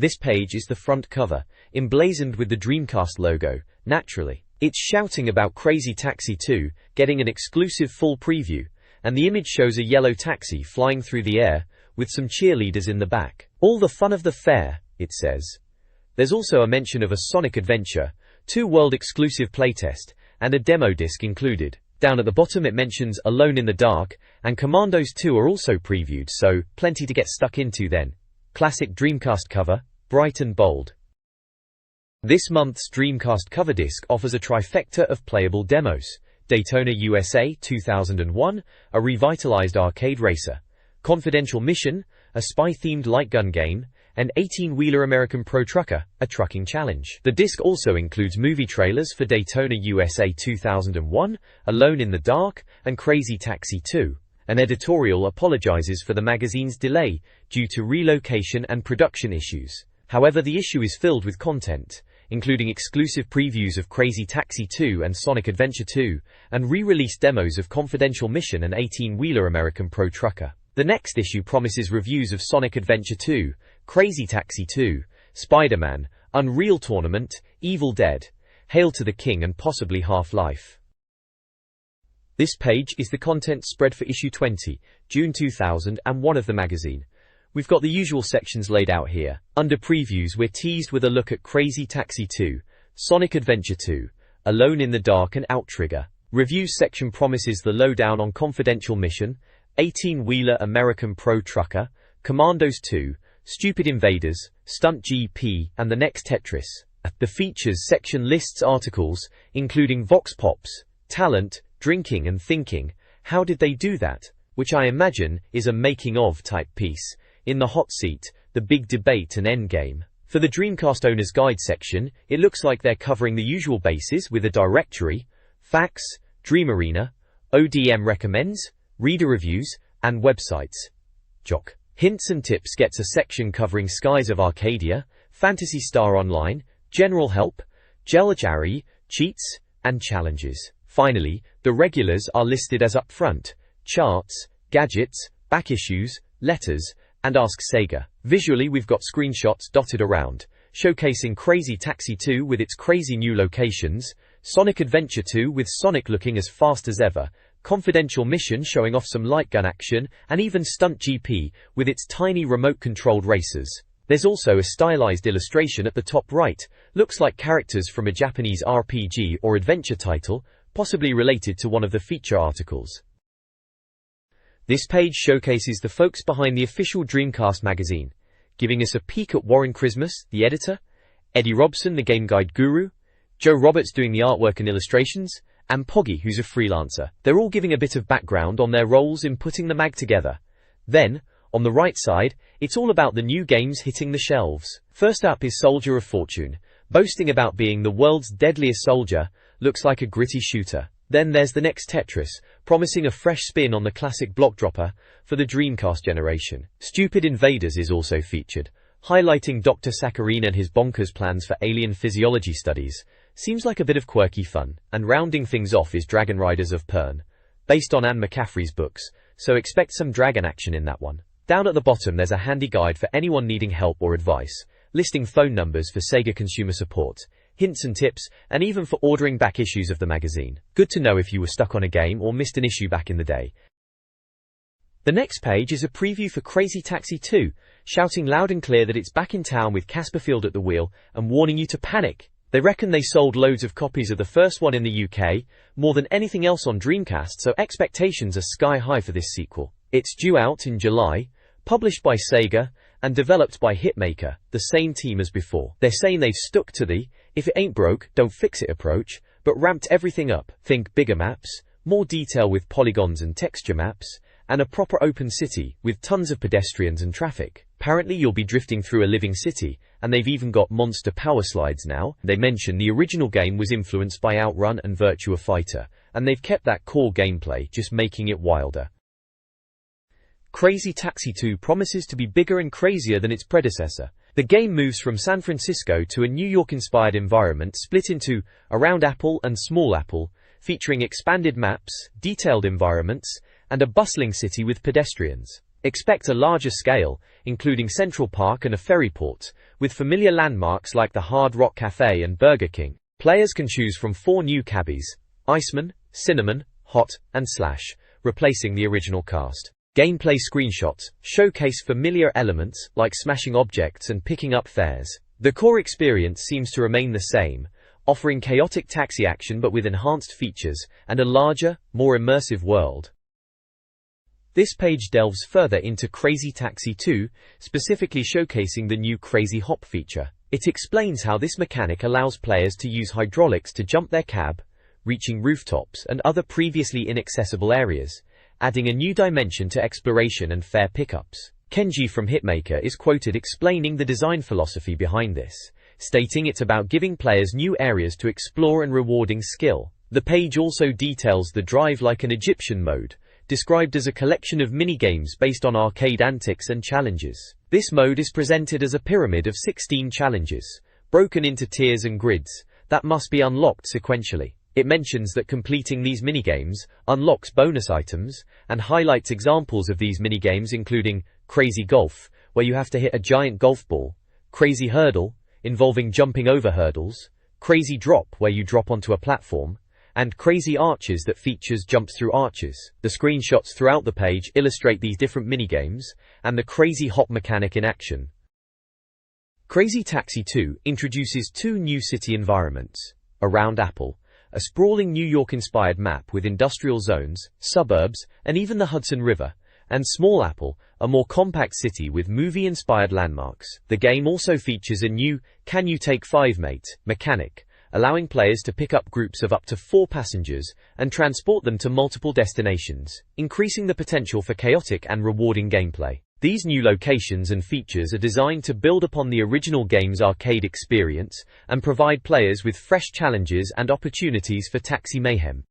This page is the front cover, emblazoned with the Dreamcast logo, naturally. It's shouting about Crazy Taxi 2 getting an exclusive full preview, and the image shows a yellow taxi flying through the air, with some cheerleaders in the back. All the fun of the fair, it says. There's also a mention of a Sonic Adventure 2 world-exclusive playtest, and a demo disc included. Down at the bottom it mentions Alone in the Dark, and Commandos 2 are also previewed, so plenty to get stuck into then. Classic Dreamcast cover, bright and bold. This month's Dreamcast cover disc offers a trifecta of playable demos: Daytona USA 2001, a revitalized arcade racer; Confidential Mission, a spy-themed light gun game; and 18-wheeler American Pro Trucker, a trucking challenge. The disc also includes movie trailers for Daytona USA 2001, Alone in the Dark, and Crazy Taxi 2. An editorial apologizes for the magazine's delay due to relocation and production issues. However, the issue is filled with content, including exclusive previews of Crazy Taxi 2 and Sonic Adventure 2, and re-release demos of Confidential Mission and 18-wheeler American Pro Trucker. The next issue promises reviews of Sonic Adventure 2, Crazy Taxi 2, Spider-Man, Unreal Tournament, Evil Dead, Hail to the King, and possibly Half-Life. This page is the content spread for issue 20, June 2001 of the magazine. We've got the usual sections laid out here. Under previews, we're teased with a look at Crazy Taxi 2, Sonic Adventure 2, Alone in the Dark, and Outrigger. Reviews section promises the lowdown on Confidential Mission, 18-wheeler American Pro Trucker, Commandos 2, Stupid Invaders, Stunt GP, and the next Tetris. The features section lists articles, including Vox Pops, Talent, Drinking and Thinking, How Did They Do That?, which I imagine is a making-of type piece, In the Hot Seat, The Big Debate, and Endgame. For the Dreamcast Owner's Guide section, it looks like they're covering the usual bases with a directory, facts, Dream Arena, ODM recommends, reader reviews, and websites. Jock Hints and Tips gets a section covering Skies of Arcadia, Phantasy Star Online, General Help, Jelajari, Cheats, and Challenges. Finally, the regulars are listed as up front: Charts, Gadgets, Back Issues, Letters, and Ask Sega. Visually, we've got screenshots dotted around, showcasing Crazy Taxi 2 with its crazy new locations, Sonic Adventure 2 with Sonic looking as fast as ever, Confidential Mission showing off some light gun action, and even Stunt GP with its tiny remote-controlled racers. There's also a stylized illustration at the top right, looks like characters from a Japanese RPG or adventure title, possibly related to one of the feature articles. This page showcases the folks behind the official Dreamcast magazine, giving us a peek at Warren Christmas, the editor, Eddie Robson, the game guide guru, Joe Roberts doing the artwork and illustrations, and Poggy, who's a freelancer. They're all giving a bit of background on their roles in putting the mag together. Then, on the right side, it's all about the new games hitting the shelves. First up is Soldier of Fortune, boasting about being the world's deadliest soldier, looks like a gritty shooter. Then there's the next Tetris, promising a fresh spin on the classic block dropper for the Dreamcast generation. Stupid Invaders is also featured, highlighting Dr. Sakharine and his bonkers plans for alien physiology studies. Seems like a bit of quirky fun. And rounding things off is Dragon Riders of Pern, based on Anne McCaffrey's books, so expect some dragon action in that one. Down at the bottom there's a handy guide for anyone needing help or advice, listing phone numbers for Sega consumer support, hints and tips, and even for ordering back issues of the magazine. Good to know if you were stuck on a game or missed an issue back in the day. The next page is a preview for Crazy Taxi 2, shouting loud and clear that it's back in town with Casperfield at the wheel, and warning you to panic. They reckon they sold loads of copies of the first one in the UK, more than anything else on Dreamcast, so expectations are sky high for this sequel. It's due out in July, published by Sega, and developed by Hitmaker, the same team as before. They're saying they've stuck to the if it ain't broke, don't fix it approach, but ramped everything up. Think bigger maps, more detail with polygons and texture maps, and a proper open city with tons of pedestrians and traffic. Apparently you'll be drifting through a living city, and they've even got monster power slides now. They mention the original game was influenced by Outrun and Virtua Fighter, and they've kept that core gameplay, just making it wilder. Crazy Taxi 2 promises to be bigger and crazier than its predecessor. The game moves from San Francisco to a New York-inspired environment split into Around Apple and Small Apple, featuring expanded maps, detailed environments, and a bustling city with pedestrians. Expect a larger scale, including Central Park and a ferry port, with familiar landmarks like the Hard Rock Cafe and Burger King. Players can choose from 4 new cabbies: Iceman, Cinnamon, Hot, and Slash, replacing the original cast. Gameplay screenshots showcase familiar elements like smashing objects and picking up fares. The core experience seems to remain the same, offering chaotic taxi action but with enhanced features and a larger, more immersive world. This page delves further into Crazy Taxi 2, specifically showcasing the new Crazy Hop feature. It explains how this mechanic allows players to use hydraulics to jump their cab, reaching rooftops and other previously inaccessible areas, adding a new dimension to exploration and fare pickups. Kenji from Hitmaker is quoted explaining the design philosophy behind this, stating it's about giving players new areas to explore and rewarding skill. The page also details the Drive Like an Egyptian mode, described as a collection of minigames based on arcade antics and challenges. This mode is presented as a pyramid of 16 challenges, broken into tiers and grids, that must be unlocked sequentially. It mentions that completing these minigames unlocks bonus items, and highlights examples of these minigames including Crazy Golf, where you have to hit a giant golf ball; Crazy Hurdle, involving jumping over hurdles; Crazy Drop, where you drop onto a platform; and Crazy Arches that features jumps through arches. The screenshots throughout the page illustrate these different minigames, and the Crazy Hop mechanic in action. Crazy Taxi 2 introduces 2 new city environments: Around Apple, a sprawling New York-inspired map with industrial zones, suburbs, and even the Hudson River; and Small Apple, a more compact city with movie-inspired landmarks. The game also features a new "Can You Take 5 Mate" mechanic, allowing players to pick up groups of up to 4 passengers and transport them to multiple destinations, increasing the potential for chaotic and rewarding gameplay. These new locations and features are designed to build upon the original game's arcade experience and provide players with fresh challenges and opportunities for taxi mayhem.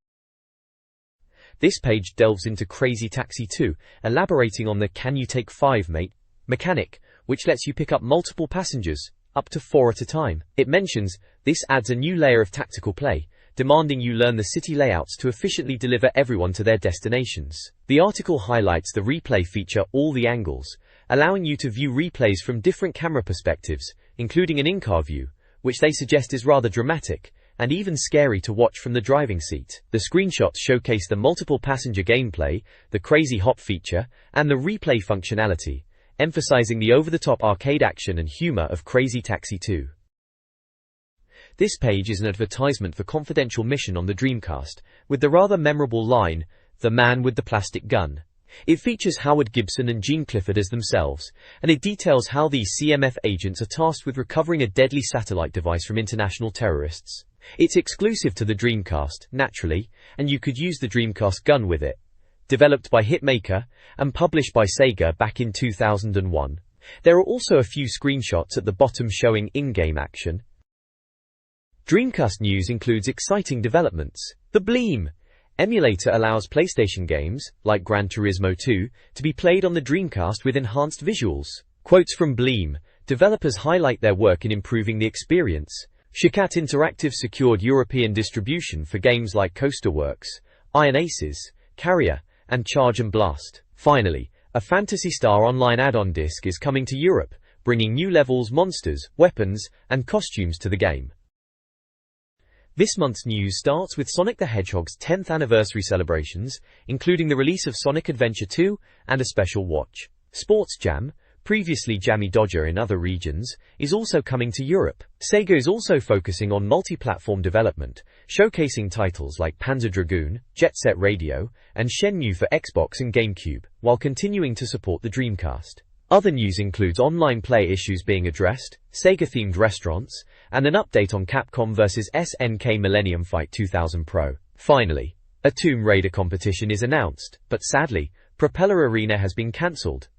This page delves into Crazy Taxi 2, elaborating on the "Can You Take 5 Mate" mechanic, which lets you pick up multiple passengers, up to 4 at a time. It mentions this adds a new layer of tactical play, demanding you learn the city layouts to efficiently deliver everyone to their destinations. The article highlights the replay feature All the Angles, allowing you to view replays from different camera perspectives, including an in-car view, which they suggest is rather dramatic, and even scary to watch from the driving seat. The screenshots showcase the multiple passenger gameplay, the Crazy Hop feature, and the replay functionality, emphasizing the over-the-top arcade action and humor of Crazy Taxi 2. This page is an advertisement for Confidential Mission on the Dreamcast, with the rather memorable line, "The Man with the Plastic Gun." It features Howard Gibson and Gene Clifford as themselves, and it details how these CMF agents are tasked with recovering a deadly satellite device from international terrorists. It's exclusive to the Dreamcast, naturally, and you could use the Dreamcast gun with it. Developed by Hitmaker and published by SEGA back in 2001. There are also a few screenshots at the bottom showing in-game action. Dreamcast news includes exciting developments. The Bleem emulator allows PlayStation games, like Gran Turismo 2, to be played on the Dreamcast with enhanced visuals. Quotes from Bleem: developers highlight their work in improving the experience. Shikat Interactive secured European distribution for games like Coasterworks, Iron Aces, Carrier, and Charge and Blast. Finally, a Phantasy Star Online add-on disc is coming to Europe, bringing new levels, monsters, weapons, and costumes to the game. This month's news starts with Sonic the Hedgehog's 10th anniversary celebrations, including the release of Sonic Adventure 2 and a special watch. Sports Jam, previously Jammy Dodger in other regions, is also coming to Europe. SEGA is also focusing on multi-platform development, showcasing titles like Panzer Dragoon, Jet Set Radio, and Shenmue for Xbox and GameCube, while continuing to support the Dreamcast. Other news includes online play issues being addressed, Sega-themed restaurants, and an update on Capcom vs SNK Millennium Fight 2000 Pro. Finally, a Tomb Raider competition is announced, but sadly, Propeller Arena has been cancelled.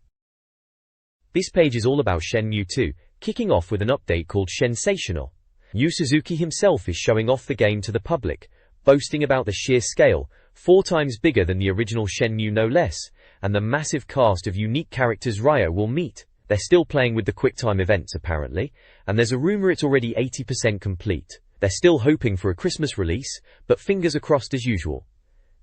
This page is all about Shenmue 2, kicking off with an update called Shensational. Yu Suzuki himself is showing off the game to the public, boasting about the sheer scale, 4 times bigger than the original Shenmue no less, and the massive cast of unique characters Ryo will meet. They're still playing with the QuickTime events apparently, and there's a rumor it's already 80% complete. They're still hoping for a Christmas release, but fingers are crossed as usual.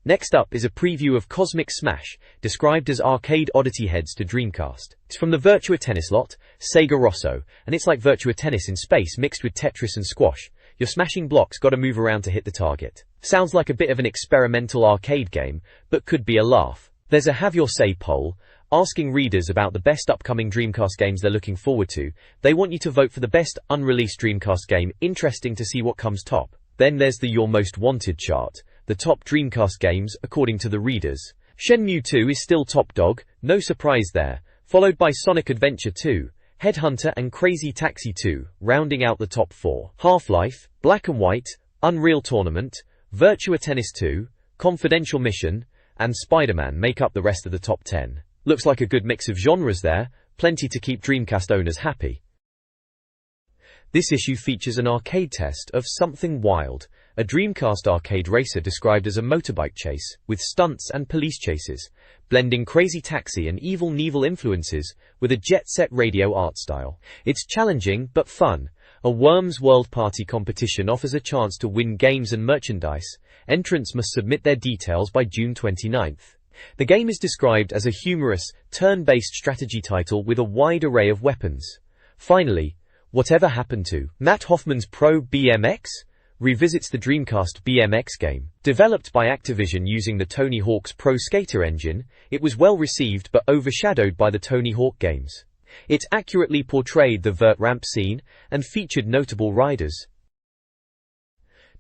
Next up is a preview of Cosmic Smash, described as arcade oddity heads to Dreamcast. It's from the Virtua Tennis lot, Sega Rosso, and it's like Virtua Tennis in space mixed with Tetris and squash. You're smashing blocks, gotta move around to hit the target. Sounds like a bit of an experimental arcade game, but could be a laugh. There's a Have Your Say poll, asking readers about the best upcoming Dreamcast games they're looking forward to. They want you to vote for the best unreleased Dreamcast game. Interesting to see what comes top. Then there's the Your Most Wanted chart, the top Dreamcast games according to the readers. Shenmue 2 is still top dog, no surprise there, followed by Sonic Adventure 2, Headhunter and Crazy Taxi 2, rounding out the top 4. Half-Life, Black and White, Unreal Tournament, Virtua Tennis 2, Confidential Mission, and Spider-Man make up the rest of the top 10. Looks like a good mix of genres there, plenty to keep Dreamcast owners happy. This issue features an arcade test of Something Wild, a Dreamcast arcade racer described as a motorbike chase, with stunts and police chases, blending Crazy Taxi and Evil Knievel influences with a jet-set radio art style. It's challenging but fun. A Worms World Party competition offers a chance to win games and merchandise. Entrants must submit their details by June 29th. The game is described as a humorous, turn-based strategy title with a wide array of weapons. Finally, Whatever Happened to Matt Hoffman's Pro BMX revisits the Dreamcast BMX game. Developed by Activision using the Tony Hawk's Pro Skater engine, it was well received but overshadowed by the Tony Hawk games. It accurately portrayed the vert ramp scene and featured notable riders.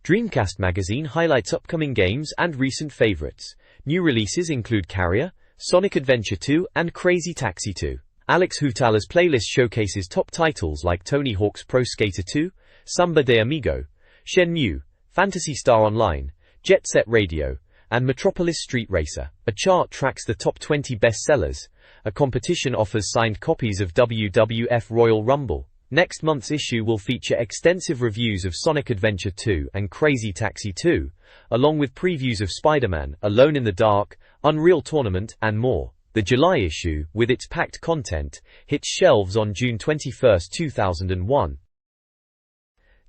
Dreamcast Magazine highlights upcoming games and recent favorites. New releases include Carrier, Sonic Adventure 2, and Crazy Taxi 2. Alex Hutala's playlist showcases top titles like Tony Hawk's Pro Skater 2, Samba de Amigo, Shenmue, Phantasy Star Online, Jet Set Radio, and Metropolis Street Racer. A chart tracks the top 20 bestsellers. A competition offers signed copies of WWF Royal Rumble. Next month's issue will feature extensive reviews of Sonic Adventure 2 and Crazy Taxi 2, along with previews of Spider-Man, Alone in the Dark, Unreal Tournament, and more. The July issue, with its packed content, hits shelves on June 21, 2001.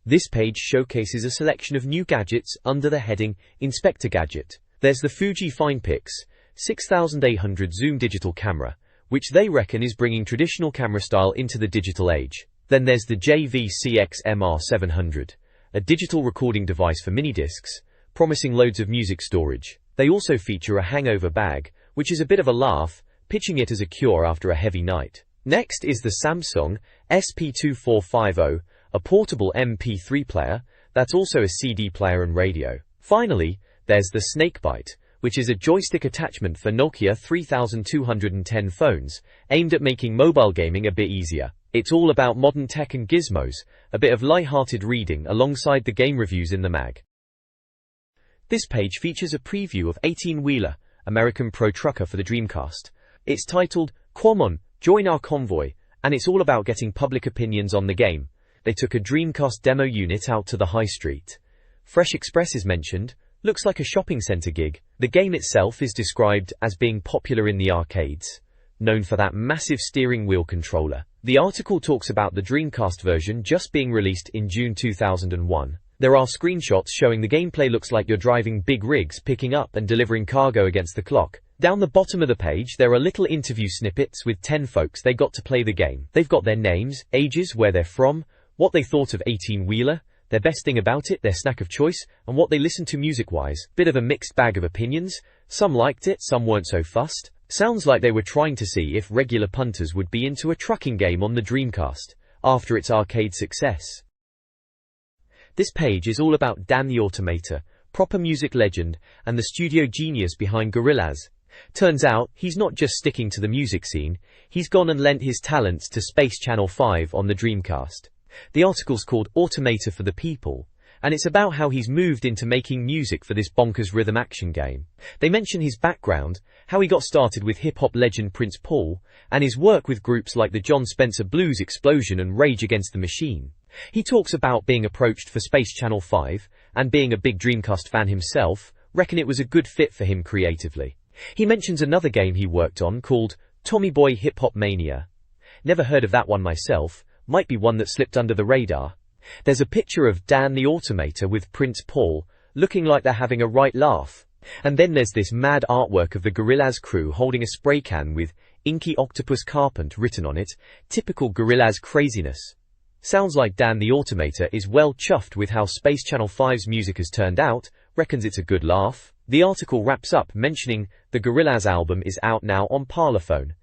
This page showcases a selection of new gadgets under the heading Inspector Gadget. There's the Fuji FinePix 6800 zoom digital camera, which they reckon is bringing traditional camera style into the digital age. Then there's the JVCX MR700, a digital recording device for minidiscs, promising loads of music storage. They also feature a hangover bag, which is a bit of a laugh, pitching it as a cure after a heavy night. Next is the Samsung SP2450, a portable MP3 player that's also a CD player and radio. Finally, there's the Snakebite, which is a joystick attachment for Nokia 3210 phones, aimed at making mobile gaming a bit easier. It's all about modern tech and gizmos, a bit of light-hearted reading alongside the game reviews in the mag. This page features a preview of 18-wheeler, American Pro Trucker for the Dreamcast. It's titled, Quamon, Join Our Convoy, and it's all about getting public opinions on the game. They took a Dreamcast demo unit out to the high street. Fresh Express is mentioned, looks like a shopping center gig. The game itself is described as being popular in the arcades, known for that massive steering wheel controller. The article talks about the Dreamcast version just being released in June 2001. There are screenshots showing the gameplay looks like you're driving big rigs picking up and delivering cargo against the clock. Down the bottom of the page there are little interview snippets with 10 folks they got to play the game. They've got their names, ages, where they're from, what they thought of 18-wheeler, their best thing about it, their snack of choice, and what they listened to music-wise. Bit of a mixed bag of opinions. Some liked it, some weren't so fussed. Sounds like they were trying to see if regular punters would be into a trucking game on the Dreamcast, after its arcade success. This page is all about Dan the Automator, proper music legend, and the studio genius behind Gorillaz. Turns out, he's not just sticking to the music scene, he's gone and lent his talents to Space Channel 5 on the Dreamcast. The article's called Automator for the People, and it's about how he's moved into making music for this bonkers rhythm action game. They mention his background, how he got started with hip-hop legend Prince Paul, and his work with groups like the John Spencer Blues Explosion and Rage Against the Machine. He talks about being approached for Space Channel 5, and being a big Dreamcast fan himself, reckon it was a good fit for him creatively. He mentions another game he worked on called Tommy Boy Hip Hop Mania. Never heard of that one myself, might be one that slipped under the radar. There's a picture of Dan the Automator with Prince Paul, looking like they're having a right laugh. And then there's this mad artwork of the Gorillaz crew holding a spray can with "Inky Octopus Carpent" written on it, typical Gorillaz craziness. Sounds like Dan the Automator is well chuffed with how Space Channel 5's music has turned out, reckons it's a good laugh. The article wraps up mentioning the Gorillaz album is out now on Parlophone.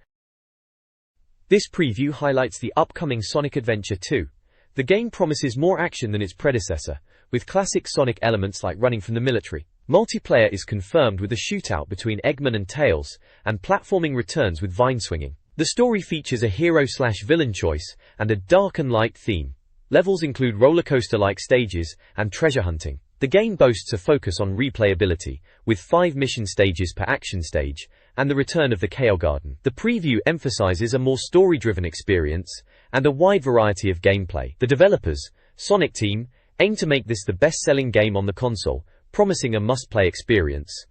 This preview highlights the upcoming Sonic Adventure 2. The game promises more action than its predecessor, with classic Sonic elements like running from the military. Multiplayer is confirmed with a shootout between Eggman and Tails, and platforming returns with vine swinging. The story features a hero/villain choice and a dark and light theme. Levels include rollercoaster-like stages and treasure hunting. The game boasts a focus on replayability, with 5 mission stages per action stage, and the return of the Chaos Garden. The preview emphasizes a more story-driven experience and a wide variety of gameplay. The developers, Sonic Team, aim to make this the best-selling game on the console, promising a must-play experience.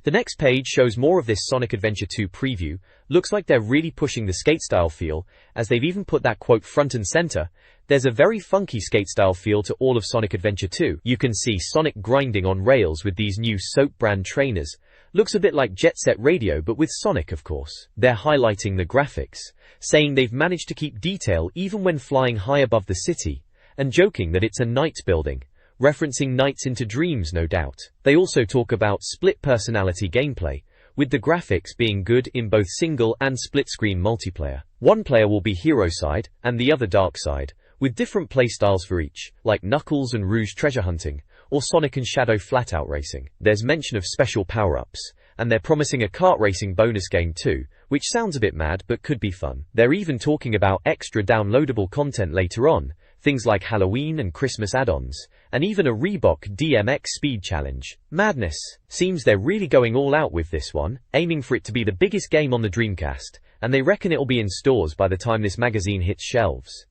The next page shows more of this Sonic Adventure 2 preview. Looks like they're really pushing the skate-style feel, as they've even put that quote front and center. There's a very funky skate-style feel to all of Sonic Adventure 2. You can see Sonic grinding on rails with these new Soap brand trainers. Looks a bit like Jet Set Radio, but with Sonic, of course. They're highlighting the graphics, saying they've managed to keep detail even when flying high above the city, and joking that it's a Nights building, referencing Nights into Dreams, no doubt. They also talk about split-personality gameplay, with the graphics being good in both single and split-screen multiplayer. One player will be hero side, and the other dark side, with different playstyles for each, like Knuckles and Rouge treasure hunting, or Sonic and Shadow flat-out racing. There's mention of special power-ups, and they're promising a kart racing bonus game too, which sounds a bit mad but could be fun. They're even talking about extra downloadable content later on, things like Halloween and Christmas add-ons, and even a Reebok DMX Speed Challenge. Madness. Seems they're really going all out with this one, aiming for it to be the biggest game on the Dreamcast, and they reckon it'll be in stores by the time this magazine hits shelves.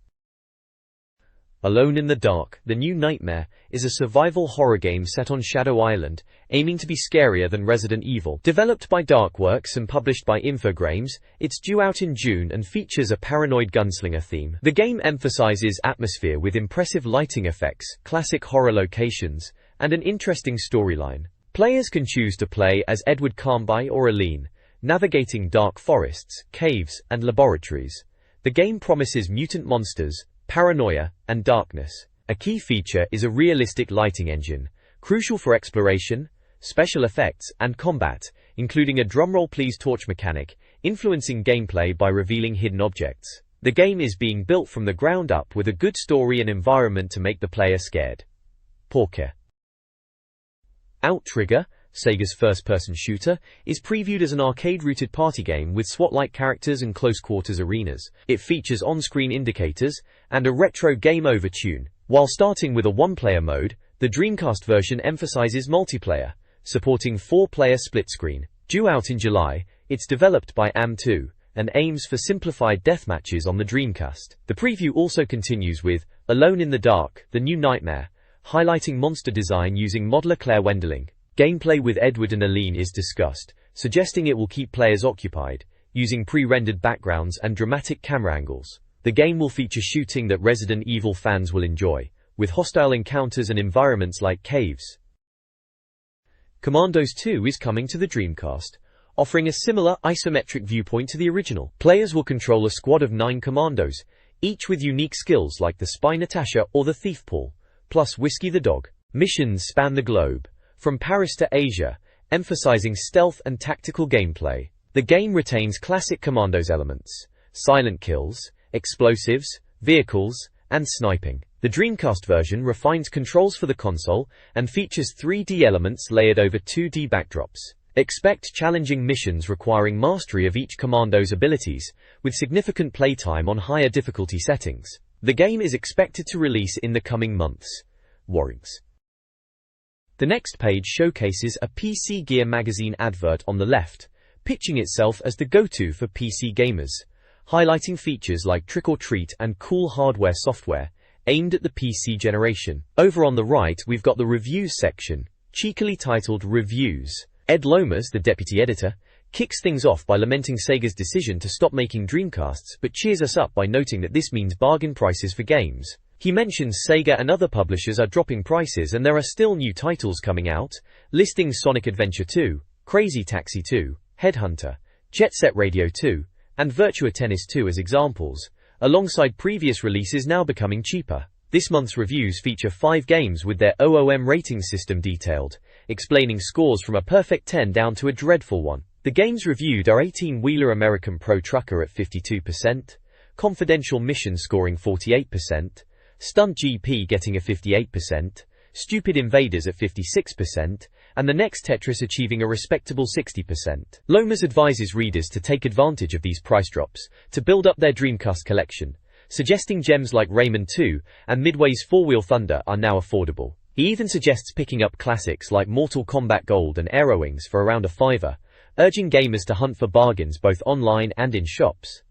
Alone in the Dark, The New Nightmare, is a survival horror game set on Shadow Island, aiming to be scarier than Resident Evil. Developed by Darkworks and published by Infogrames, it's due out in June and features a paranoid gunslinger theme. The game emphasizes atmosphere with impressive lighting effects, classic horror locations, and an interesting storyline. Players can choose to play as Edward Carnby or Aline, navigating dark forests, caves, and laboratories. The game promises mutant monsters, paranoia, and darkness. A key feature is a realistic lighting engine, crucial for exploration, special effects, and combat, including a drumroll please torch mechanic, influencing gameplay by revealing hidden objects. The game is being built from the ground up with a good story and environment to make the player scared. Porker. Outrigger, Sega's first-person shooter, is previewed as an arcade-rooted party game with SWAT-like characters and close-quarters arenas. It features on-screen indicators and a retro game over tune. While starting with a one-player mode, the Dreamcast version emphasizes multiplayer, supporting 4-player split-screen. Due out in July, it's developed by AM2 and aims for simplified deathmatches on the Dreamcast. The preview also continues with Alone in the Dark, The New Nightmare, highlighting monster design using modeler Claire Wendeling. Gameplay with Edward and Aline is discussed, suggesting it will keep players occupied, using pre-rendered backgrounds and dramatic camera angles. The game will feature shooting that Resident Evil fans will enjoy, with hostile encounters and environments like caves. Commandos 2 is coming to the Dreamcast, offering a similar isometric viewpoint to the original. Players will control a squad of 9 commandos, each with unique skills like the Spy Natasha or the Thief Paul, plus Whiskey the Dog. Missions span the globe, from Paris to Asia, emphasizing stealth and tactical gameplay. The game retains classic Commandos elements, silent kills, explosives, vehicles, and sniping. The Dreamcast version refines controls for the console and features 3D elements layered over 2D backdrops. Expect challenging missions requiring mastery of each commando's abilities, with significant playtime on higher difficulty settings. The game is expected to release in the coming months. Warrings. The next page showcases a PC Gear magazine advert on the left, pitching itself as the go-to for PC gamers, highlighting features like Trick or Treat and cool hardware software, aimed at the PC generation. Over on the right we've got the reviews section, cheekily titled Reviews. Ed Lomas, the deputy editor, kicks things off by lamenting Sega's decision to stop making Dreamcasts, but cheers us up by noting that this means bargain prices for games. He mentions Sega and other publishers are dropping prices and there are still new titles coming out, listing Sonic Adventure 2, Crazy Taxi 2, Headhunter, Jet Set Radio 2, and Virtua Tennis 2 as examples, alongside previous releases now becoming cheaper. This month's reviews feature 5 games with their OOM rating system detailed, explaining scores from a perfect 10 down to a dreadful 1. The games reviewed are 18-wheeler American Pro Trucker at 52%, Confidential Mission scoring 48%, Stunt GP getting a 58%, Stupid Invaders at 56%, and the next Tetris achieving a respectable 60%. Lomas advises readers to take advantage of these price drops to build up their Dreamcast collection, suggesting gems like Rayman 2 and Midway's Four-Wheel Thunder are now affordable. He even suggests picking up classics like Mortal Kombat Gold and Aerowings for around a $5, urging gamers to hunt for bargains both online and in shops.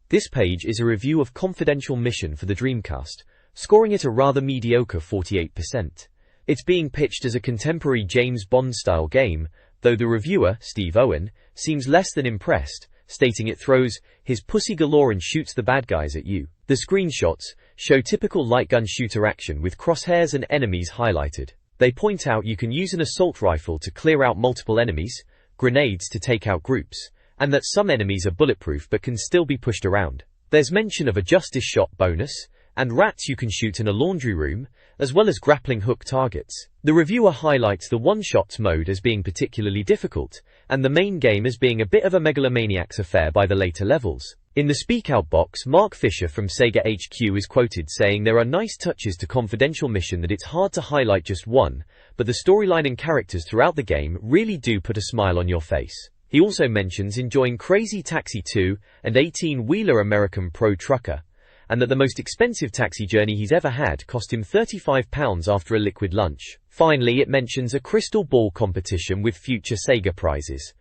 This page is a review of Confidential Mission for the Dreamcast, scoring it a rather mediocre 48%. It's being pitched as a contemporary James Bond-style game, though the reviewer, Steve Owen, seems less than impressed, stating it throws his pussy galore and shoots the bad guys at you. The screenshots show typical light gun shooter action with crosshairs and enemies highlighted. They point out you can use an assault rifle to clear out multiple enemies, grenades to take out groups, and that some enemies are bulletproof but can still be pushed around. There's mention of a justice shot bonus, and rats you can shoot in a laundry room, as well as grappling hook targets. The reviewer highlights the one-shots mode as being particularly difficult, and the main game as being a bit of a megalomaniac's affair by the later levels. In the Speak Out box, Mark Fisher from Sega HQ is quoted saying there are nice touches to Confidential Mission that it's hard to highlight just one, but the storyline and characters throughout the game really do put a smile on your face. He also mentions enjoying Crazy Taxi 2 and 18-wheeler American Pro Trucker, and that the most expensive taxi journey he's ever had cost him £35 after a liquid lunch. Finally, it mentions a crystal ball competition with future Sega prizes.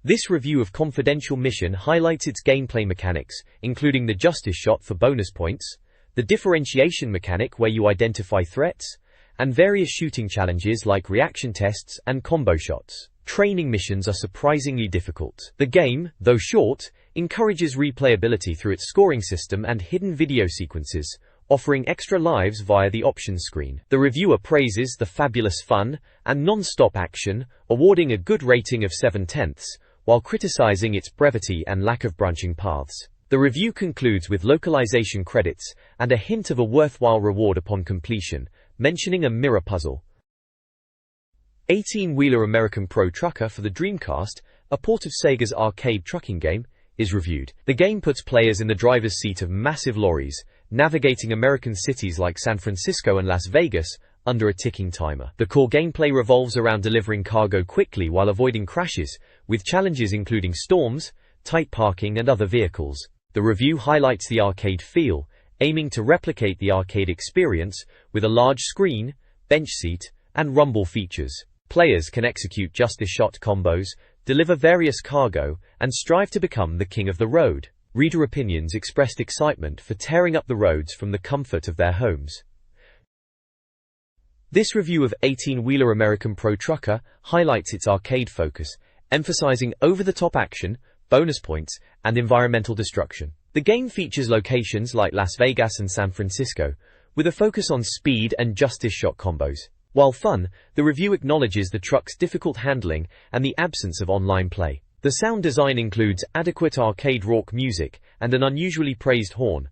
This review of Confidential Mission highlights its gameplay mechanics, including the justice shot for bonus points, the differentiation mechanic where you identify threats, and various shooting challenges like reaction tests and combo shots. Training missions are surprisingly difficult. The game, though short, encourages replayability through its scoring system and hidden video sequences, offering extra lives via the options screen. The reviewer praises the fabulous fun and non-stop action, awarding a good rating of 7/10, while criticizing its brevity and lack of branching paths. The review concludes with localization credits and a hint of a worthwhile reward upon completion, mentioning a mirror puzzle. 18-wheeler American Pro Trucker for the Dreamcast, a port of Sega's arcade trucking game, is reviewed. The game puts players in the driver's seat of massive lorries, navigating American cities like San Francisco and Las Vegas under a ticking timer. The core gameplay revolves around delivering cargo quickly while avoiding crashes, with challenges including storms, tight parking and other vehicles. The review highlights the arcade feel, aiming to replicate the arcade experience with a large screen, bench seat, and rumble features. Players can execute justice shot combos, deliver various cargo, and strive to become the king of the road. Reader opinions expressed excitement for tearing up the roads from the comfort of their homes. This review of 18-wheeler American Pro Trucker highlights its arcade focus, emphasizing over-the-top action, bonus points, and environmental destruction. The game features locations like Las Vegas and San Francisco, with a focus on speed and justice shot combos. While fun, the review acknowledges the truck's difficult handling and the absence of online play. The sound design includes adequate arcade rock music and an unusually praised horn.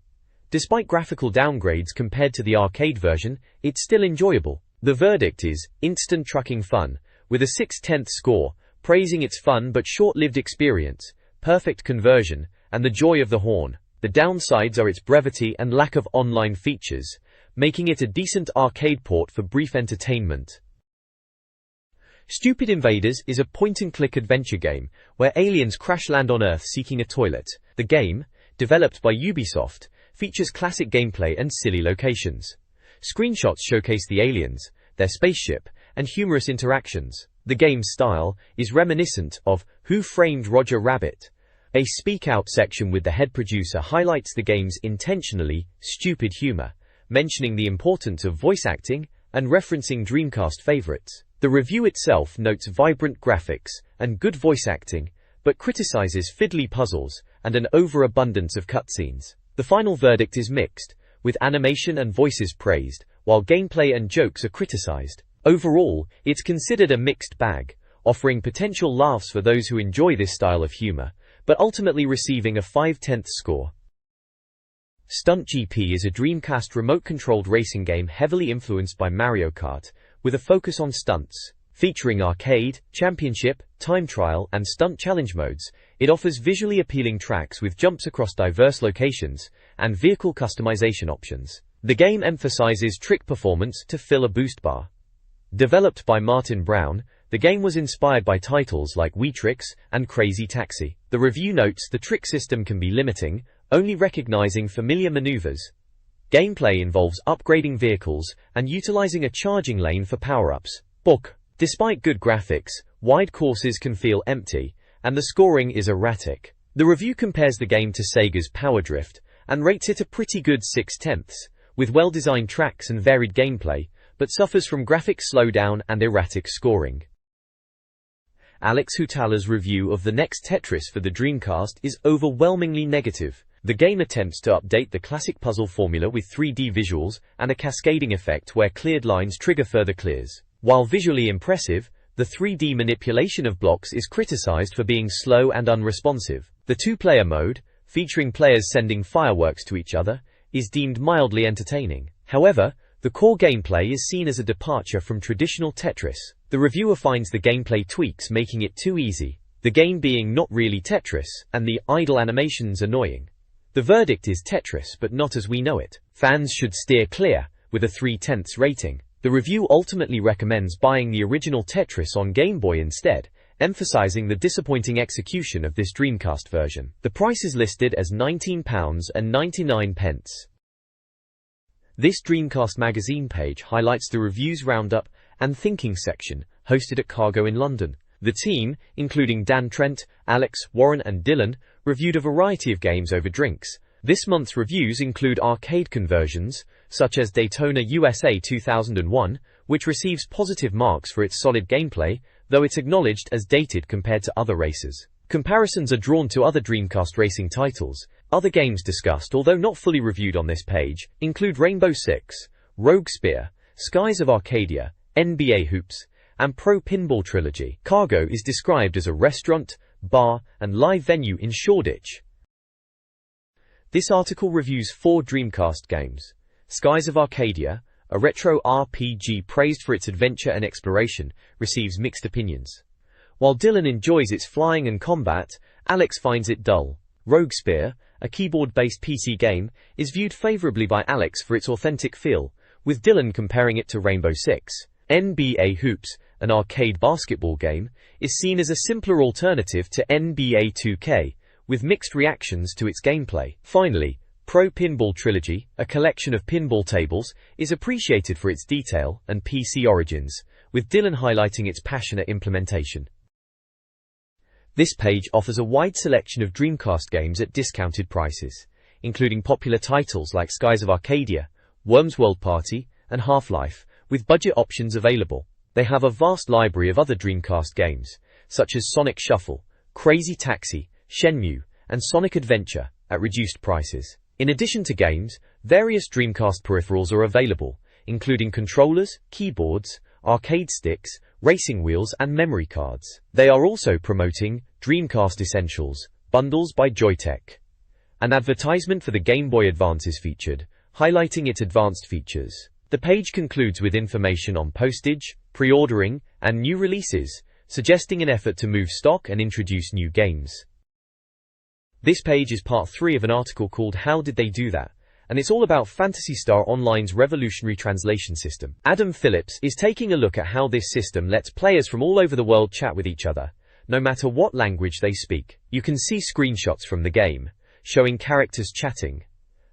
Despite graphical downgrades compared to the arcade version, it's still enjoyable. The verdict is instant trucking fun, with a 6/10 score, praising its fun but short-lived experience, perfect conversion, and the joy of the horn. The downsides are its brevity and lack of online features, making it a decent arcade port for brief entertainment. Stupid Invaders is a point-and-click adventure game where aliens crash-land on Earth seeking a toilet. The game, developed by Ubisoft, features classic gameplay and silly locations. Screenshots showcase the aliens, their spaceship, and humorous interactions. The game's style is reminiscent of Who Framed Roger Rabbit. A Speak Out section with the head producer highlights the game's intentionally stupid humor, mentioning the importance of voice acting and referencing Dreamcast favorites. The review itself notes vibrant graphics and good voice acting, but criticizes fiddly puzzles and an overabundance of cutscenes. The final verdict is mixed, with animation and voices praised, while gameplay and jokes are criticized. Overall, it's considered a mixed bag, offering potential laughs for those who enjoy this style of humor, but ultimately receiving a 5/10 score. Stunt GP is a Dreamcast remote-controlled racing game heavily influenced by Mario Kart, with a focus on stunts. Featuring arcade, championship, time trial, and stunt challenge modes, it offers visually appealing tracks with jumps across diverse locations, and vehicle customization options. The game emphasizes trick performance to fill a boost bar. Developed by Martin Brown, the game was inspired by titles like Wii Tricks and Crazy Taxi. The review notes the trick system can be limiting, only recognizing familiar maneuvers. Gameplay involves upgrading vehicles and utilizing a charging lane for power-ups. Despite good graphics, wide courses can feel empty, and the scoring is erratic. The review compares the game to Sega's Power Drift, and rates it a pretty good 6/10, with well-designed tracks and varied gameplay, but suffers from graphic slowdown and erratic scoring. Alex Hutala's review of the next Tetris for the Dreamcast is overwhelmingly negative. The game attempts to update the classic puzzle formula with 3D visuals and a cascading effect where cleared lines trigger further clears. While visually impressive, the 3D manipulation of blocks is criticized for being slow and unresponsive. The two-player mode, featuring players sending fireworks to each other, is deemed mildly entertaining. However, the core gameplay is seen as a departure from traditional Tetris. The reviewer finds the gameplay tweaks making it too easy, the game being not really Tetris, and the idle animations annoying. The verdict is Tetris, but not as we know it. Fans should steer clear, with a 3/10 rating. The review ultimately recommends buying the original Tetris on Game Boy instead, emphasizing the disappointing execution of this Dreamcast version. The price is listed as £19.99. This Dreamcast Magazine page highlights the reviews roundup and thinking section, hosted at Cargo in London. The team, including Dan Trent, Alex, Warren and Dylan, reviewed a variety of games over drinks. This month's reviews include arcade conversions, such as Daytona USA 2001, which receives positive marks for its solid gameplay, though it's acknowledged as dated compared to other races. Comparisons are drawn to other Dreamcast racing titles. Other games discussed, although not fully reviewed on this page, include Rainbow Six, Rogue Spear, Skies of Arcadia, NBA Hoops, and Pro Pinball Trilogy. Cargo is described as a restaurant, bar, and live venue in Shoreditch. This article reviews 4 Dreamcast games. Skies of Arcadia, a retro RPG praised for its adventure and exploration, receives mixed opinions. While Dylan enjoys its flying and combat, Alex finds it dull. Rogue Spear, a keyboard-based PC game, is viewed favorably by Alex for its authentic feel, with Dylan comparing it to Rainbow Six. NBA Hoops, an arcade basketball game, is seen as a simpler alternative to NBA 2K, with mixed reactions to its gameplay. Finally, Pro Pinball Trilogy, a collection of pinball tables, is appreciated for its detail and PC origins, with Dylan highlighting its passionate implementation. This page offers a wide selection of Dreamcast games at discounted prices, including popular titles like Skies of Arcadia, Worms World Party, and Half-Life, with budget options available. They have a vast library of other Dreamcast games, such as Sonic Shuffle, Crazy Taxi, Shenmue, and Sonic Adventure, at reduced prices. In addition to games, various Dreamcast peripherals are available, including controllers, keyboards, arcade sticks, racing wheels, and memory cards. They are also promoting Dreamcast Essentials, bundles by Joytech. An advertisement for the Game Boy Advance is featured, highlighting its advanced features. The page concludes with information on postage, pre-ordering, and new releases, suggesting an effort to move stock and introduce new games. This page is part 3 of an article called How Did They Do That? And it's all about Phantasy Star Online's revolutionary translation system. Adam Phillips is taking a look at how this system lets players from all over the world chat with each other, no matter what language they speak. You can see screenshots from the game, showing characters chatting.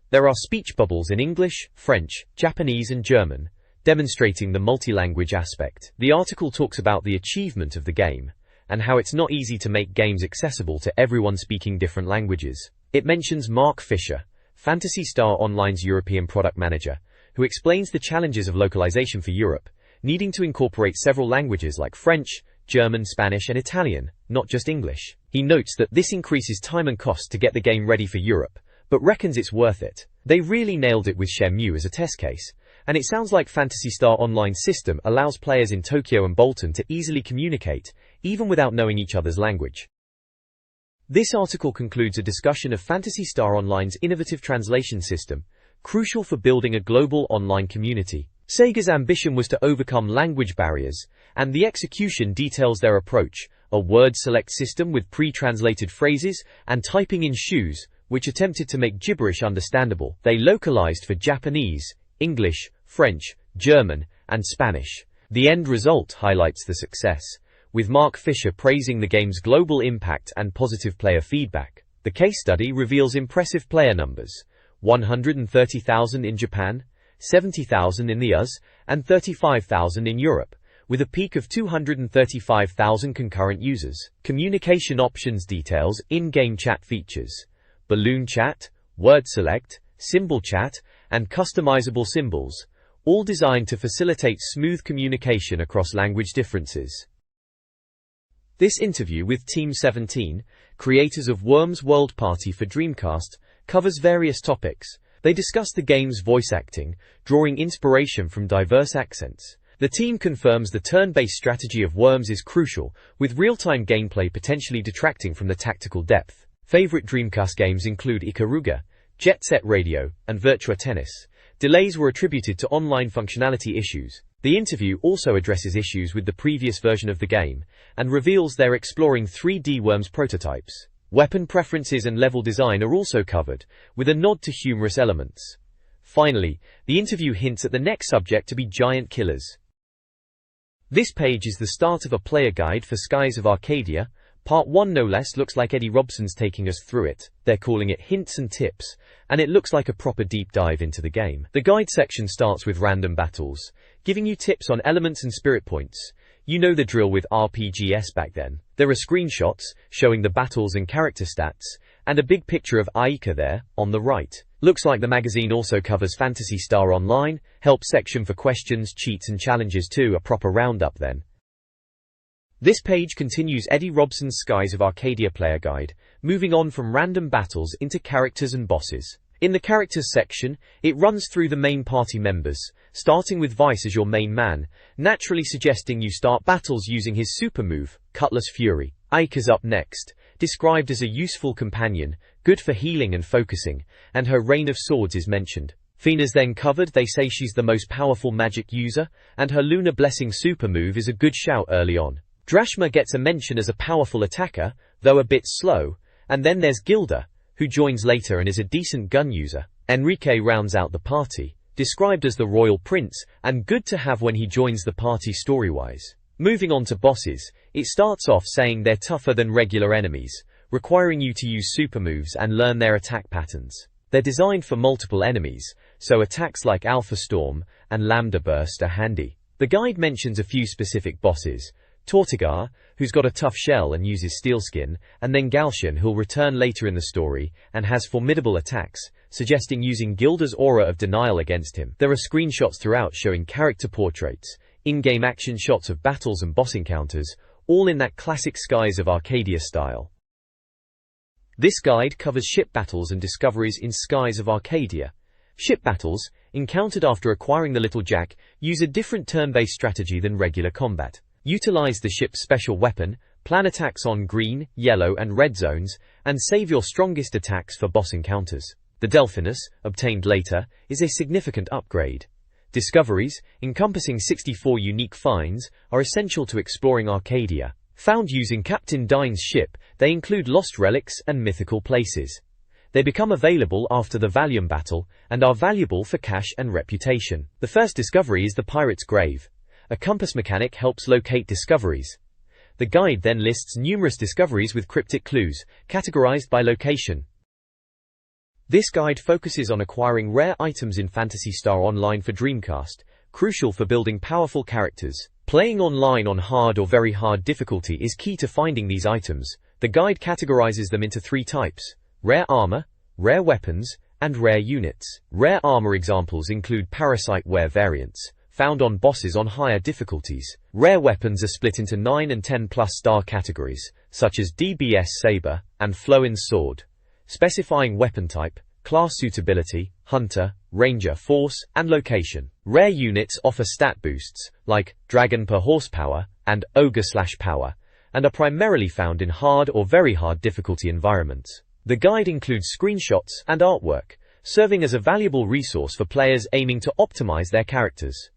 There are speech bubbles in English, French, Japanese and German, demonstrating the multi-language aspect. The article talks about the achievement of the game, and how it's not easy to make games accessible to everyone speaking different languages. It mentions Mark Fisher, Phantasy Star Online's European product manager, who explains the challenges of localization for Europe, needing to incorporate several languages like French, German, Spanish and Italian, not just English. He notes that this increases time and cost to get the game ready for Europe, but reckons it's worth it. They really nailed it with Shenmue as a test case, and it sounds like Phantasy Star Online's system allows players in Tokyo and Bolton to easily communicate, even without knowing each other's language. This article concludes a discussion of Phantasy Star Online's innovative translation system, crucial for building a global online community. SEGA's ambition was to overcome language barriers, and the execution details their approach, a word select system with pre-translated phrases, and typing in shoes, which attempted to make gibberish understandable. They localized for Japanese, English, French, German, and Spanish. The end result highlights the success, with Mark Fisher praising the game's global impact and positive player feedback. The case study reveals impressive player numbers: 130,000 in Japan, 70,000 in the US, and 35,000 in Europe, with a peak of 235,000 concurrent users. Communication options details in-game chat features: balloon chat, word select, symbol chat, and customizable symbols, all designed to facilitate smooth communication across language differences. This interview with Team 17, creators of Worms World Party for Dreamcast, covers various topics. They discuss the game's voice acting, drawing inspiration from diverse accents. The team confirms the turn-based strategy of Worms is crucial, with real-time gameplay potentially detracting from the tactical depth. Favorite Dreamcast games include Ikaruga, Jet Set Radio, and Virtua Tennis. Delays were attributed to online functionality issues. The interview also addresses issues with the previous version of the game, and reveals they're exploring 3D Worms prototypes. Weapon preferences and level design are also covered, with a nod to humorous elements. Finally, the interview hints at the next subject to be giant killers. This page is the start of a player guide for Skies of Arcadia. Part 1 no less looks like Eddie Robson's taking us through it. They're calling it Hints and Tips, and it looks like a proper deep dive into the game. The guide section starts with random battles, giving you tips on elements and spirit points. You know the drill with RPGs back then. There are screenshots showing the battles and character stats, and a big picture of Aika there, on the right. Looks like the magazine also covers Phantasy Star Online, help section for questions, cheats and challenges too, a proper roundup then. This page continues Eddie Robson's Skies of Arcadia player guide, moving on from random battles into characters and bosses. In the characters section, it runs through the main party members, starting with Vice as your main man, naturally suggesting you start battles using his super move, Cutlass Fury. Aika's up next, described as a useful companion, good for healing and focusing, and her Rain of Swords is mentioned. Fina's then covered. They say she's the most powerful magic user, and her Lunar Blessing super move is a good shout early on. Drashma gets a mention as a powerful attacker, though a bit slow, and then there's Gilda, who joins later and is a decent gun user. Enrique rounds out the party, described as the royal prince, and good to have when he joins the party story-wise. Moving on to bosses, it starts off saying they're tougher than regular enemies, requiring you to use super moves and learn their attack patterns. They're designed for multiple enemies, so attacks like Alpha Storm and Lambda Burst are handy. The guide mentions a few specific bosses: Tortigar, who's got a tough shell and uses steel skin, and then Galshan, who'll return later in the story and has formidable attacks, suggesting using Gilda's aura of denial against him. There are screenshots throughout showing character portraits, in-game action shots of battles and boss encounters, all in that classic Skies of Arcadia style. This guide covers ship battles and discoveries in Skies of Arcadia. Ship battles, encountered after acquiring the Little Jack, use a different turn-based strategy than regular combat. Utilize the ship's special weapon, plan attacks on green, yellow and red zones, and save your strongest attacks for boss encounters. The Delphinus, obtained later, is a significant upgrade. Discoveries, encompassing 64 unique finds, are essential to exploring Arcadia. Found using Captain Dine's ship, they include lost relics and mythical places. They become available after the Valium battle, and are valuable for cash and reputation. The first discovery is the Pirate's Grave. A compass mechanic helps locate discoveries. The guide then lists numerous discoveries with cryptic clues, categorized by location. This guide focuses on acquiring rare items in Phantasy Star Online for Dreamcast, crucial for building powerful characters. Playing online on hard or very hard difficulty is key to finding these items. The guide categorizes them into 3 types: rare armor, rare weapons, and rare units. Rare armor examples include Parasite Wear variants, found on bosses on higher difficulties. Rare weapons are split into 9 and 10 plus star categories, such as DBS Saber and Floin's Sword. Specifying weapon type, class suitability, hunter, ranger, force, and location. Rare units offer stat boosts, like dragon per horsepower and ogre/power, and are primarily found in hard or very hard difficulty environments. The guide includes screenshots and artwork, serving as a valuable resource for players aiming to optimize their characters.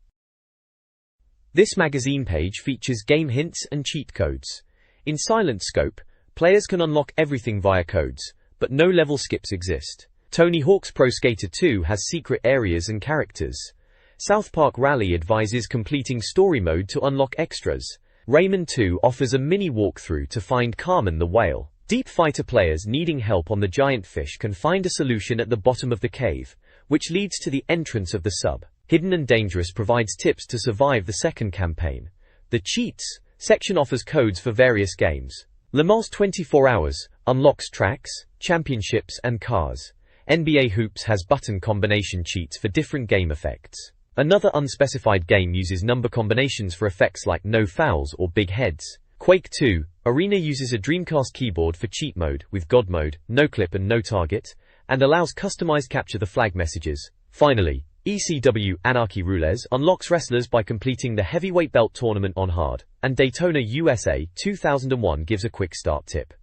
This magazine page features game hints and cheat codes. In Silent Scope, players can unlock everything via codes, but no level skips exist. Tony Hawk's Pro Skater 2 has secret areas and characters. South Park Rally advises completing story mode to unlock extras. Rayman 2 offers a mini walkthrough to find Carmen the whale. Deep Fighter players needing help on the giant fish can find a solution at the bottom of the cave, which leads to the entrance of the sub. Hidden and Dangerous provides tips to survive the second campaign. The Cheats section offers codes for various games. Le Mans 24 Hours unlocks tracks, championships, and cars. NBA Hoops has button combination cheats for different game effects. Another unspecified game uses number combinations for effects like no fouls or big heads. Quake 2 Arena uses a Dreamcast keyboard for cheat mode with God mode, no clip and no target, and allows customized capture the flag messages. Finally, ECW Anarchy Roulez unlocks wrestlers by completing the heavyweight belt tournament on hard, and Daytona USA 2001 gives a quick start tip.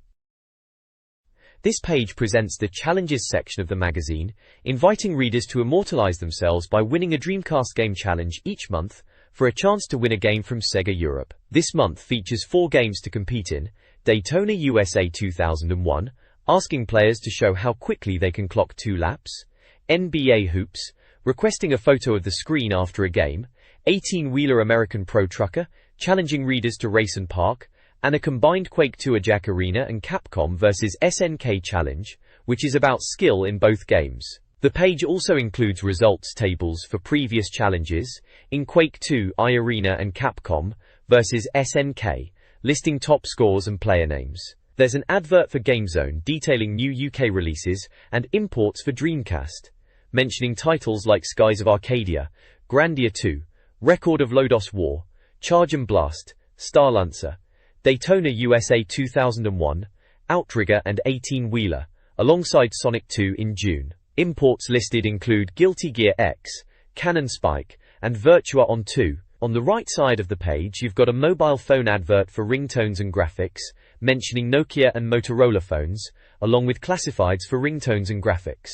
This page presents the Challenges section of the magazine, inviting readers to immortalize themselves by winning a Dreamcast game challenge each month for a chance to win a game from SEGA Europe. This month features 4 games to compete in: Daytona USA 2001, asking players to show how quickly they can clock 2 laps; NBA Hoops, requesting a photo of the screen after a game; 18-wheeler American Pro Trucker, challenging readers to race and park; and a combined Quake 2 Ajax Arena and Capcom vs SNK challenge, which is about skill in both games. The page also includes results tables for previous challenges in Quake 2 iArena and Capcom vs SNK, listing top scores and player names. There's an advert for GameZone detailing new UK releases and imports for Dreamcast, mentioning titles like Skies of Arcadia, Grandia 2, Record of Lodos War, Charge and Blast, Starlancer, Daytona USA 2001, Outrigger and 18-wheeler, alongside Sonic 2 in June. Imports listed include Guilty Gear X, Cannon Spike, and Virtua On 2. On the right side of the page you've got a mobile phone advert for ringtones and graphics, mentioning Nokia and Motorola phones, along with classifieds for ringtones and graphics.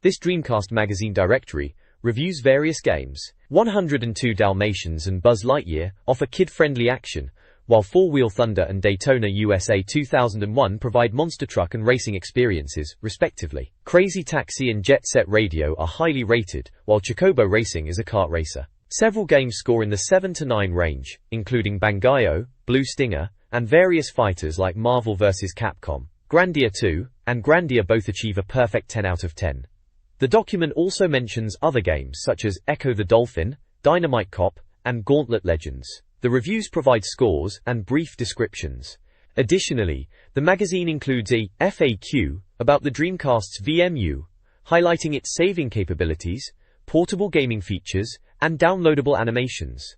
This Dreamcast magazine directory reviews various games. 102 Dalmatians and Buzz Lightyear offer kid-friendly action, while Four-Wheel Thunder and Daytona USA 2001 provide monster truck and racing experiences, respectively. Crazy Taxi and Jet Set Radio are highly rated, while Chocobo Racing is a kart racer. Several games score in the 7 to 9 range, including Bangai-O, Blue Stinger, and various fighters like Marvel vs. Capcom. Grandia 2 and Grandia both achieve a perfect 10 out of 10. The document also mentions other games such as Echo the Dolphin, Dynamite Cop, and Gauntlet Legends. The reviews provide scores and brief descriptions. Additionally, the magazine includes a FAQ about the Dreamcast's VMU, highlighting its saving capabilities, portable gaming features, and downloadable animations.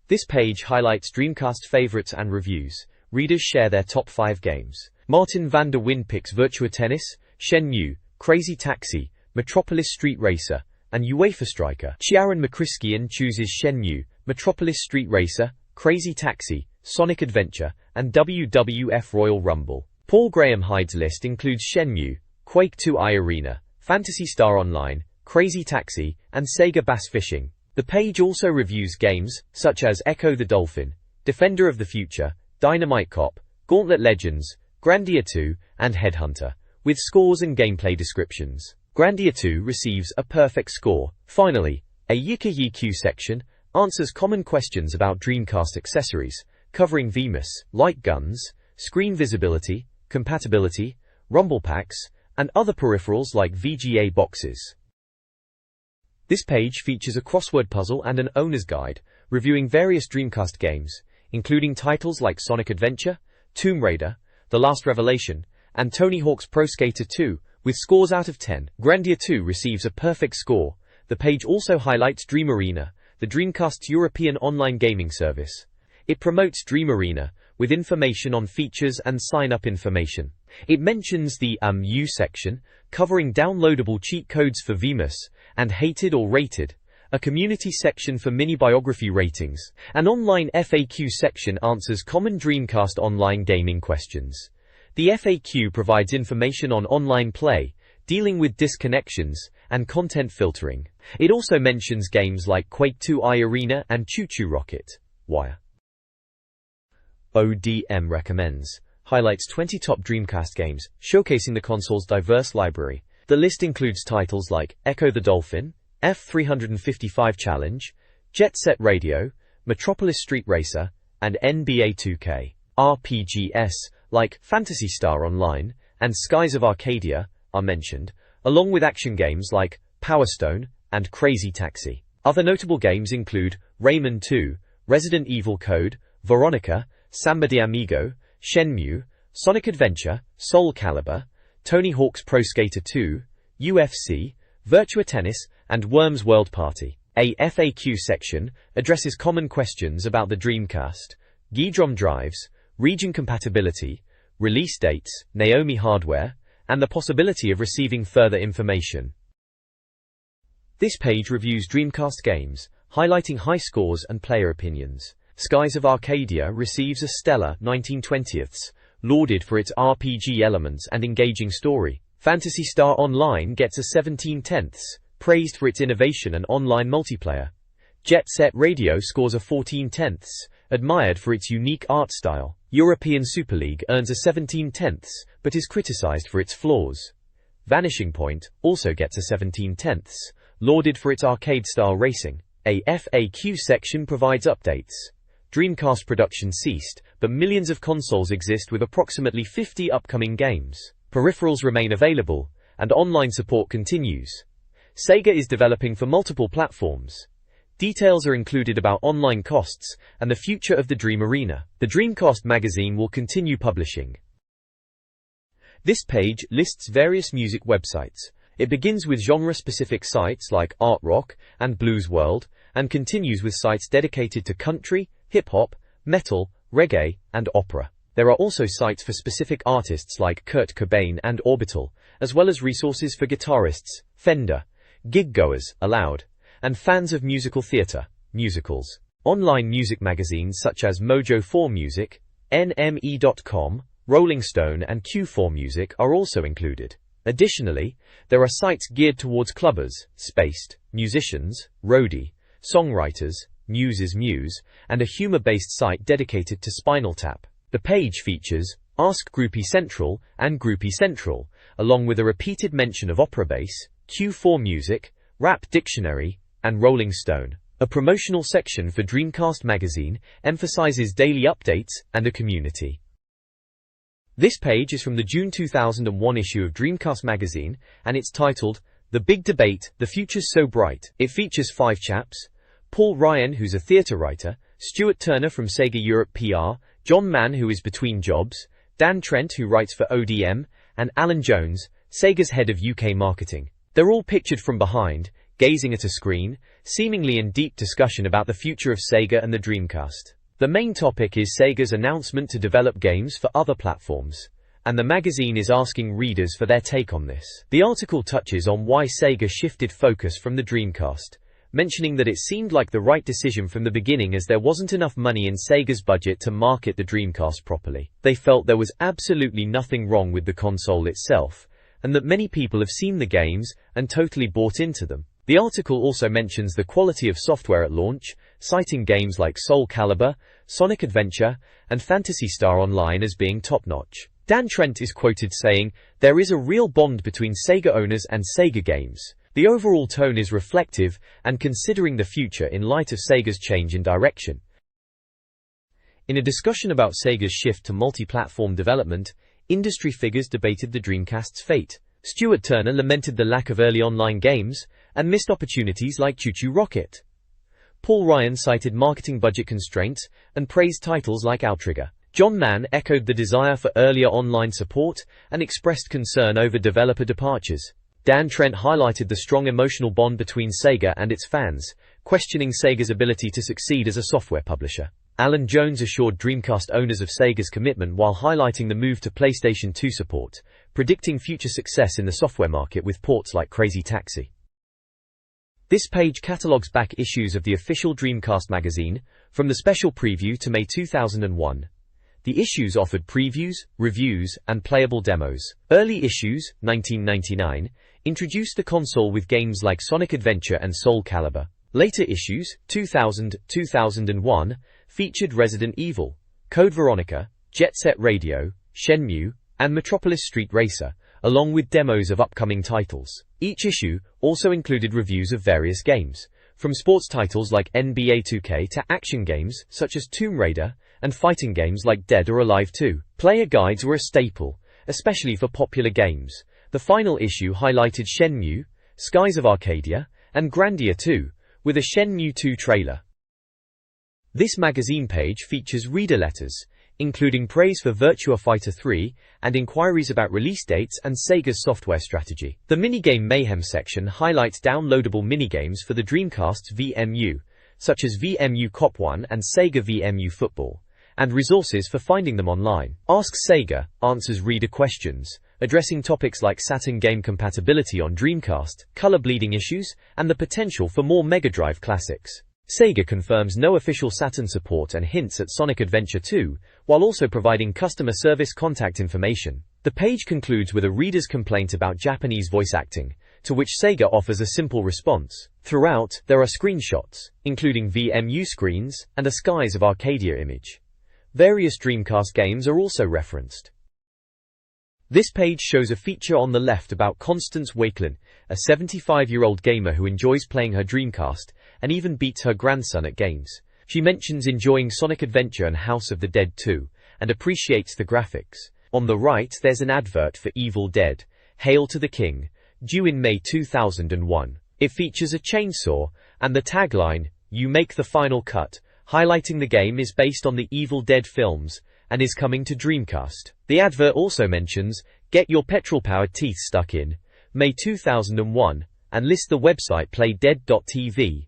This page highlights Dreamcast favorites and reviews. Readers share their top 5 games. Martin van der Wind picks Virtua Tennis, Shenmue, Crazy Taxi, Metropolis Street Racer, and UEFA Striker. Sharon McCriskian chooses Shenmue, Metropolis Street Racer, Crazy Taxi, Sonic Adventure, and WWF Royal Rumble. Paul Graham Hyde's list includes Shenmue, Quake 2 iArena, Phantasy Star Online, Crazy Taxi, and Sega Bass Fishing. The page also reviews games such as Echo the Dolphin, Defender of the Future, Dynamite Cop, Gauntlet Legends, Grandia 2, and Headhunter, with scores and gameplay descriptions. Grandia 2 receives a perfect score. Finally, a Yika section answers common questions about Dreamcast accessories, covering VMUS, light guns, screen visibility, compatibility, rumble packs, and other peripherals like VGA boxes. This page features a crossword puzzle and an owner's guide, reviewing various Dreamcast games, including titles like Sonic Adventure, Tomb Raider, The Last Revelation, and Tony Hawk's Pro Skater 2, with scores out of 10. Grandia 2 receives a perfect score. The page also highlights Dream Arena, the Dreamcast's European online gaming service. It promotes Dream Arena, with information on features and sign-up information. It mentions the U section, covering downloadable cheat codes for VMUS, and Hated or Rated, a community section for mini-biography ratings. An online FAQ section answers common Dreamcast Online gaming questions. The FAQ provides information on online play, dealing with disconnections, and content filtering. It also mentions games like Quake 2 iArena and Choo Choo Rocket. Wire. ODM recommends. Highlights 20 top Dreamcast games, showcasing the console's diverse library. The list includes titles like Echo the Dolphin, F355 Challenge, Jet Set Radio, Metropolis Street Racer, and NBA 2K. RPGs, like Phantasy Star Online and Skies of Arcadia, are mentioned, along with action games like Power Stone and Crazy Taxi. Other notable games include Rayman 2, Resident Evil Code, Veronica, Samba de Amigo, Shenmue, Sonic Adventure, Soul Calibur, Tony Hawk's Pro Skater 2, UFC, Virtua Tennis, and Worms World Party. A FAQ section addresses common questions about the Dreamcast, GEDROM drives, region compatibility, release dates, Naomi hardware, and the possibility of receiving further information. This page reviews Dreamcast games, highlighting high scores and player opinions. Skies of Arcadia receives a stellar 19/20ths, lauded for its RPG elements and engaging story. Phantasy Star Online gets a 17/10ths, praised for its innovation and online multiplayer. Jet Set Radio scores a 14/10ths, admired for its unique art style. European Super League earns a 17/10ths, but is criticized for its flaws. Vanishing Point also gets a 17/10ths, lauded for its arcade-style racing. A FAQ section provides updates. Dreamcast production ceased, but millions of consoles exist with approximately 50 upcoming games. Peripherals remain available, and online support continues. SEGA is developing for multiple platforms. Details are included about online costs and the future of the Dream Arena. The Dreamcast Magazine will continue publishing. This page lists various music websites. It begins with genre-specific sites like Art Rock and Blues World, and continues with sites dedicated to country, hip-hop, metal, reggae, and opera. There are also sites for specific artists like Kurt Cobain and Orbital, as well as resources for guitarists, Fender, gig-goers, Aloud, and fans of musical theatre, musicals. Online music magazines such as Mojo4 Music, NME.com, Rolling Stone and Q4 Music are also included. Additionally, there are sites geared towards clubbers, Spaced, musicians, roadie, songwriters, Muse is Muse, and a humor-based site dedicated to Spinal Tap. The page features Ask Groupie Central and Groupie Central, along with a repeated mention of Opera Base, Q4 Music, Rap Dictionary, and Rolling Stone. A promotional section for Dreamcast Magazine emphasizes daily updates and a community. This page is from the June 2001 issue of Dreamcast Magazine, and it's titled, The Big Debate, The Future's So Bright. It features 5 chaps: Paul Ryan, who's a theatre writer, Stuart Turner from Sega Europe PR, John Mann, who is between jobs, Dan Trent, who writes for ODM, and Alan Jones, Sega's head of UK marketing. They're all pictured from behind, gazing at a screen, seemingly in deep discussion about the future of Sega and the Dreamcast. The main topic is Sega's announcement to develop games for other platforms, and the magazine is asking readers for their take on this. The article touches on why Sega shifted focus from the Dreamcast, mentioning that it seemed like the right decision from the beginning as there wasn't enough money in Sega's budget to market the Dreamcast properly. They felt there was absolutely nothing wrong with the console itself, and that many people have seen the games and totally bought into them. The article also mentions the quality of software at launch, citing games like Soul Calibur, Sonic Adventure, and Phantasy Star Online as being top-notch. Dan Trent is quoted saying, "There is a real bond between Sega owners and Sega games. The overall tone is reflective and considering the future in light of Sega's change in direction." In a discussion about Sega's shift to multi-platform development, industry figures debated the Dreamcast's fate. Stuart Turner lamented the lack of early online games and missed opportunities like Choo Choo Rocket. Paul Ryan cited marketing budget constraints and praised titles like Outrigger. John Mann echoed the desire for earlier online support and expressed concern over developer departures. Dan Trent highlighted the strong emotional bond between Sega and its fans, questioning Sega's ability to succeed as a software publisher. Alan Jones assured Dreamcast owners of Sega's commitment while highlighting the move to PlayStation 2 support, predicting future success in the software market with ports like Crazy Taxi. This page catalogues back issues of the official Dreamcast magazine, from the special preview to May 2001. The issues offered previews, reviews, and playable demos. Early issues, 1999, introduced the console with games like Sonic Adventure and Soul Calibur. Later issues, 2000, 2001, featured Resident Evil, Code Veronica, Jet Set Radio, Shenmue, and Metropolis Street Racer, along with demos of upcoming titles. Each issue also included reviews of various games, from sports titles like NBA 2K to action games such as Tomb Raider, and fighting games like Dead or Alive 2. Player guides were a staple, especially for popular games. The final issue highlighted Shenmue, Skies of Arcadia, and Grandia 2, with a Shenmue 2 trailer. This magazine page features reader letters, including praise for Virtua Fighter 3 and inquiries about release dates and Sega's software strategy. The Minigame Mayhem section highlights downloadable minigames for the Dreamcast's VMU, such as VMU Cop 1 and Sega VMU Football, and resources for finding them online. Ask Sega answers reader questions, addressing topics like Saturn game compatibility on Dreamcast, color bleeding issues, and the potential for more Mega Drive classics. Sega confirms no official Saturn support and hints at Sonic Adventure 2, while also providing customer service contact information. The page concludes with a reader's complaint about Japanese voice acting, to which Sega offers a simple response. Throughout, there are screenshots, including VMU screens, and a Skies of Arcadia image. Various Dreamcast games are also referenced. This page shows a feature on the left about Constance Wakelin, a 75-year-old gamer who enjoys playing her Dreamcast, and even beats her grandson at games. She mentions enjoying Sonic Adventure and House of the Dead 2, and appreciates the graphics. On the right there's an advert for Evil Dead, Hail to the King, due in May 2001. It features a chainsaw, and the tagline, "You make the final cut," highlighting the game is based on the Evil Dead films, and is coming to Dreamcast. The advert also mentions, "Get your petrol-powered teeth stuck in," May 2001, and lists the website playdead.tv,